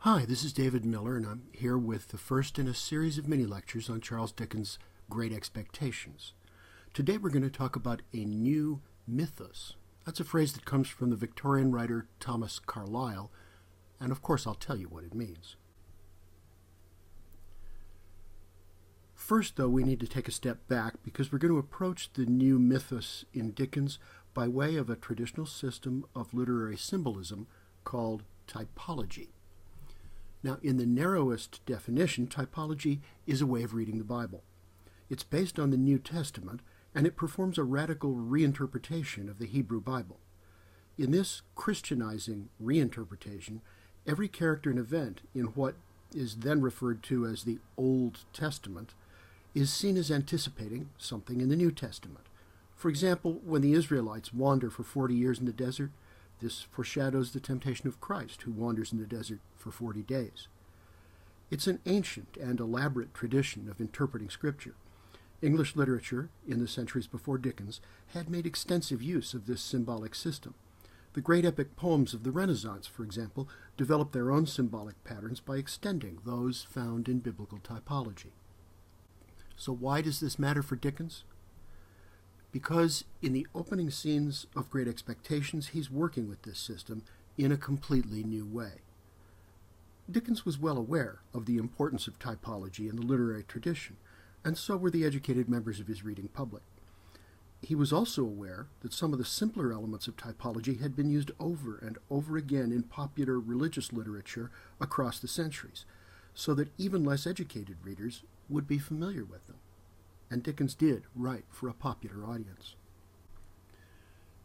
Hi, this is David Miller, and I'm here with the first in a series of mini-lectures on Charles Dickens' Great Expectations. Today we're going to talk about a new mythos. That's a phrase that comes from the Victorian writer Thomas Carlyle, and of course I'll tell you what it means. First, though, we need to take a step back because we're going to approach the new mythos in Dickens by way of a traditional system of literary symbolism called typology. Now, in the narrowest definition, typology is a way of reading the Bible. It's based on the New Testament, and it performs a radical reinterpretation of the Hebrew Bible. In this Christianizing reinterpretation, every character and event in what is then referred to as the Old Testament is seen as anticipating something in the New Testament. For example, when the Israelites wander for 40 years in the desert, this foreshadows the temptation of Christ, who wanders in the desert for 40 days. It's an ancient and elaborate tradition of interpreting Scripture. English literature, in the centuries before Dickens, had made extensive use of this symbolic system. The great epic poems of the Renaissance, for example, developed their own symbolic patterns by extending those found in biblical typology. So why does this matter for Dickens? Because in the opening scenes of Great Expectations, he's working with this system in a completely new way. Dickens was well aware of the importance of typology in the literary tradition, and so were the educated members of his reading public. He was also aware that some of the simpler elements of typology had been used over and over again in popular religious literature across the centuries, so that even less educated readers would be familiar with them. And Dickens did write for a popular audience.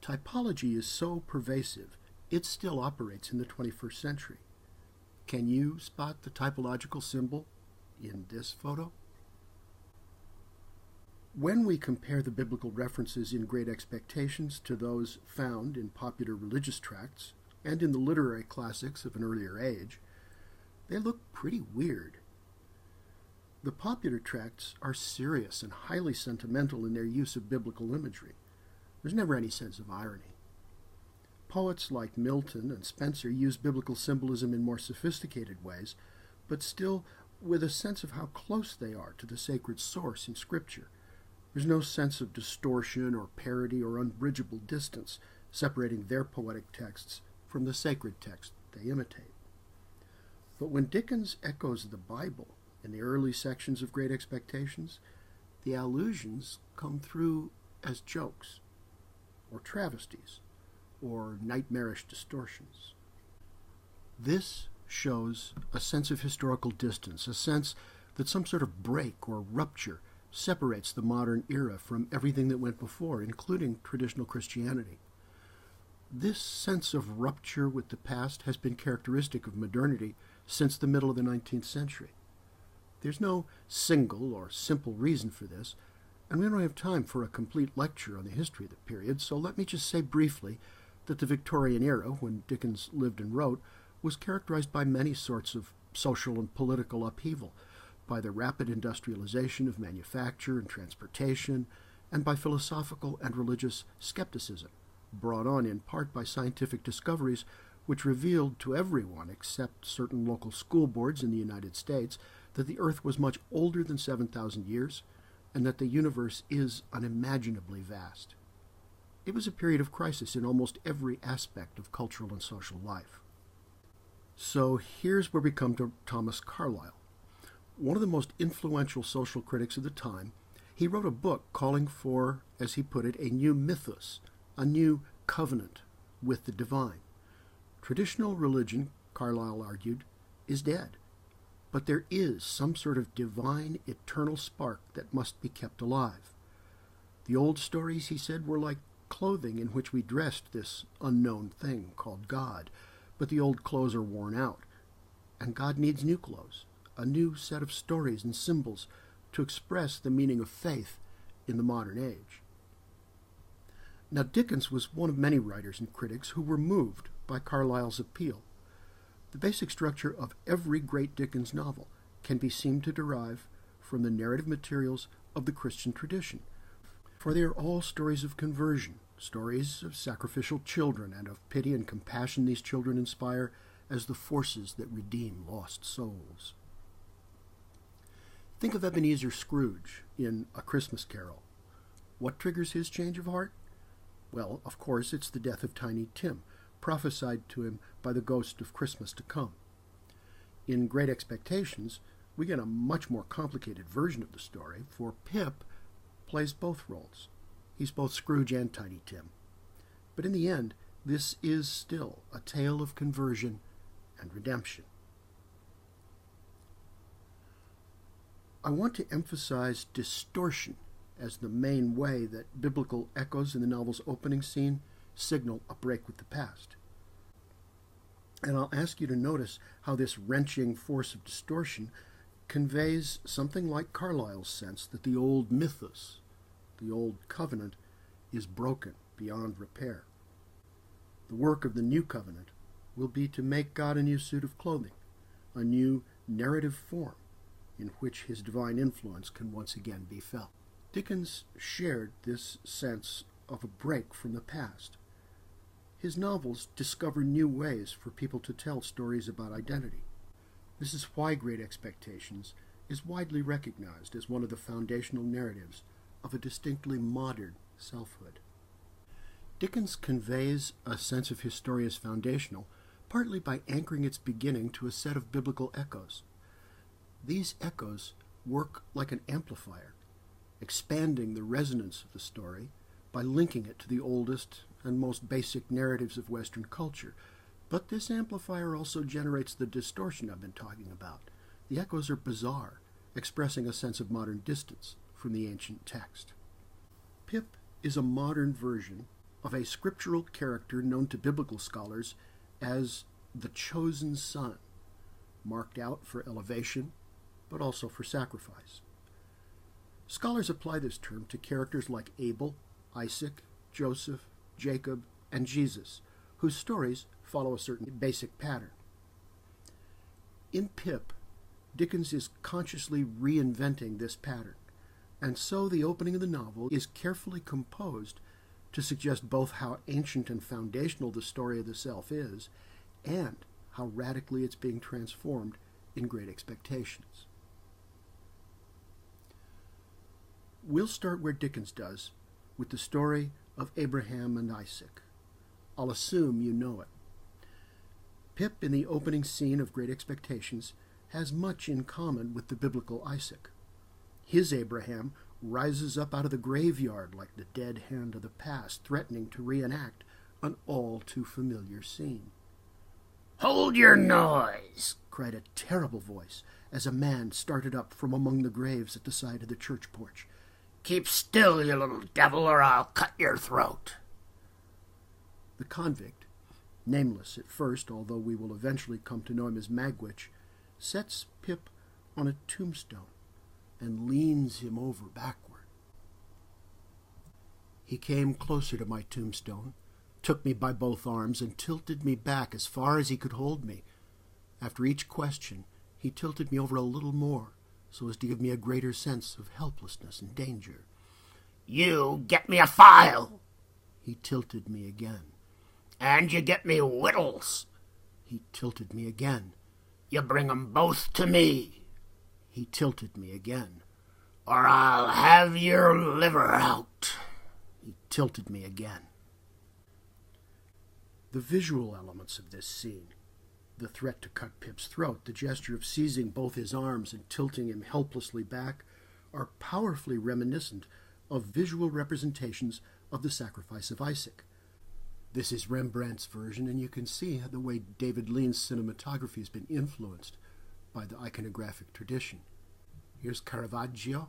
Typology is so pervasive, it still operates in the 21st century. Can you spot the typological symbol in this photo? When we compare the biblical references in Great Expectations to those found in popular religious tracts and in the literary classics of an earlier age, they look pretty weird. The popular tracts are serious and highly sentimental in their use of biblical imagery. There's never any sense of irony. Poets like Milton and Spenser use biblical symbolism in more sophisticated ways, but still with a sense of how close they are to the sacred source in Scripture. There's no sense of distortion or parody or unbridgeable distance separating their poetic texts from the sacred text they imitate. But when Dickens echoes the Bible in the early sections of Great Expectations, the allusions come through as jokes, or travesties, or nightmarish distortions. This shows a sense of historical distance, a sense that some sort of break or rupture separates the modern era from everything that went before, including traditional Christianity. This sense of rupture with the past has been characteristic of modernity since the middle of the 19th century. There's no single or simple reason for this, and we don't have time for a complete lecture on the history of the period, so let me just say briefly that the Victorian era, when Dickens lived and wrote, was characterized by many sorts of social and political upheaval, by the rapid industrialization of manufacture and transportation, and by philosophical and religious skepticism, brought on in part by scientific discoveries which revealed to everyone except certain local school boards in the United States that the Earth was much older than 7,000 years, and that the universe is unimaginably vast. It was a period of crisis in almost every aspect of cultural and social life. So here's where we come to Thomas Carlyle. One of the most influential social critics of the time, he wrote a book calling for, as he put it, a new mythos, a new covenant with the divine. Traditional religion, Carlyle argued, is dead. But there is some sort of divine, eternal spark that must be kept alive. The old stories, he said, were like clothing in which we dressed this unknown thing called God, but the old clothes are worn out, and God needs new clothes, a new set of stories and symbols to express the meaning of faith in the modern age. Now, Dickens was one of many writers and critics who were moved by Carlyle's appeal. The basic structure of every great Dickens novel can be seen to derive from the narrative materials of the Christian tradition, for they are all stories of conversion, stories of sacrificial children and of pity and compassion these children inspire, as the forces that redeem lost souls. Think of Ebenezer Scrooge in A Christmas Carol. What triggers his change of heart? Well, of course, it's the death of Tiny Tim, prophesied to him by the ghost of Christmas to come. In Great Expectations, we get a much more complicated version of the story, for Pip plays both roles. He's both Scrooge and Tiny Tim. But in the end, this is still a tale of conversion and redemption. I want to emphasize distortion as the main way that biblical echoes in the novel's opening scene signal a break with the past. And I'll ask you to notice how this wrenching force of distortion conveys something like Carlyle's sense that the old mythos, the old covenant, is broken beyond repair. The work of the new covenant will be to make God a new suit of clothing, a new narrative form in which his divine influence can once again be felt. Dickens shared this sense of a break from the past. His novels discover new ways for people to tell stories about identity. This is why Great Expectations is widely recognized as one of the foundational narratives of a distinctly modern selfhood. Dickens conveys a sense of his story as foundational partly by anchoring its beginning to a set of biblical echoes. These echoes work like an amplifier, expanding the resonance of the story by linking it to the oldest and most basic narratives of Western culture. But this amplifier also generates the distortion I've been talking about. The echoes are bizarre, expressing a sense of modern distance from the ancient text. Pip is a modern version of a scriptural character known to biblical scholars as the chosen son, marked out for elevation, but also for sacrifice. Scholars apply this term to characters like Abel, Isaac, Joseph, Jacob, and Jesus, whose stories follow a certain basic pattern. In Pip, Dickens is consciously reinventing this pattern, and so the opening of the novel is carefully composed to suggest both how ancient and foundational the story of the self is, and how radically it's being transformed in Great Expectations. We'll start where Dickens does, with the story of Abraham and Isaac. I'll assume you know it. Pip, in the opening scene of Great Expectations, has much in common with the biblical Isaac. His Abraham rises up out of the graveyard like the dead hand of the past, threatening to reenact an all-too-familiar scene. "Hold your noise!" cried a terrible voice as a man started up from among the graves at the side of the church porch. "Keep still, you little devil, or I'll cut your throat." The convict, nameless at first, although we will eventually come to know him as Magwitch, sets Pip on a tombstone and leans him over backward. He came closer to my tombstone, took me by both arms, and tilted me back as far as he could hold me. After each question, he tilted me over a little more, so as to give me a greater sense of helplessness and danger. "You get me a file." He tilted me again. "And you get me whittles." He tilted me again. "You bring 'em both to me." He tilted me again. "Or I'll have your liver out." He tilted me again. The visual elements of this scene, the threat to cut Pip's throat, the gesture of seizing both his arms and tilting him helplessly back, are powerfully reminiscent of visual representations of the sacrifice of Isaac. This is Rembrandt's version, and you can see the way David Lean's cinematography has been influenced by the iconographic tradition. Here's Caravaggio.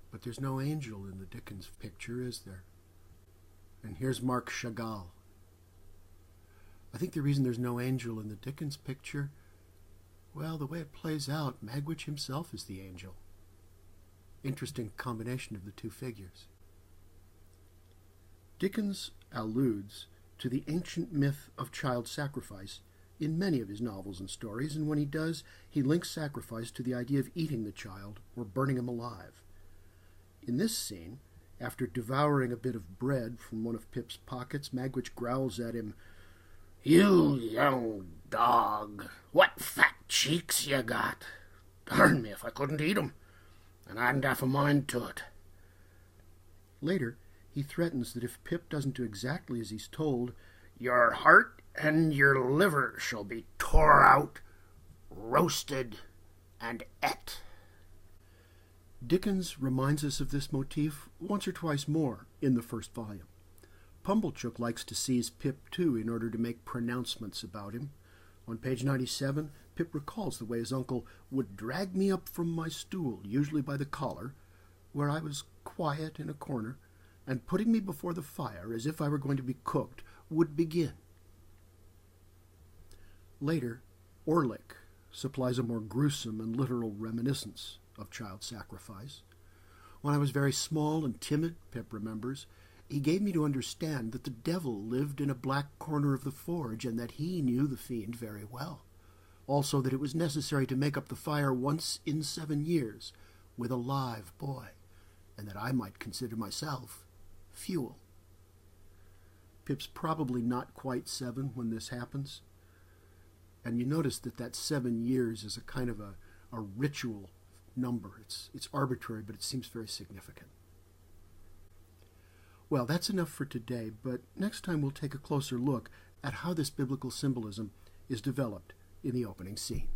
But there's no angel in the Dickens picture, is there? And here's Marc Chagall. I think the reason there's no angel in the Dickens picture, well, the way it plays out, Magwitch himself is the angel. Interesting combination of the two figures. Dickens alludes to the ancient myth of child sacrifice in many of his novels and stories, and when he does, he links sacrifice to the idea of eating the child or burning him alive. In this scene, after devouring a bit of bread from one of Pip's pockets, Magwitch growls at him, You young dog, what fat cheeks you got. Darn me if I couldn't eat 'em, and I hadn't half a mind to it. Later, he threatens that if Pip doesn't do exactly as he's told, your heart and your liver shall be tore out, roasted, and et. Dickens reminds us of this motif once or twice more in the first volume. Pumblechook likes to seize Pip, too, in order to make pronouncements about him. On page 97, Pip recalls the way his uncle would drag me up from my stool, usually by the collar, where I was quiet in a corner, and putting me before the fire as if I were going to be cooked, would begin. Later, Orlick supplies a more gruesome and literal reminiscence of child sacrifice. When I was very small and timid, Pip remembers, he gave me to understand that the devil lived in a black corner of the forge, and that he knew the fiend very well. Also that it was necessary to make up the fire once in 7 years with a live boy, and that I might consider myself fuel. Pip's probably not quite 7 when this happens, and you notice that 7 years is a kind of a ritual number. It's arbitrary, but it seems very significant. Well, that's enough for today, but next time we'll take a closer look at how this biblical symbolism is developed in the opening scene.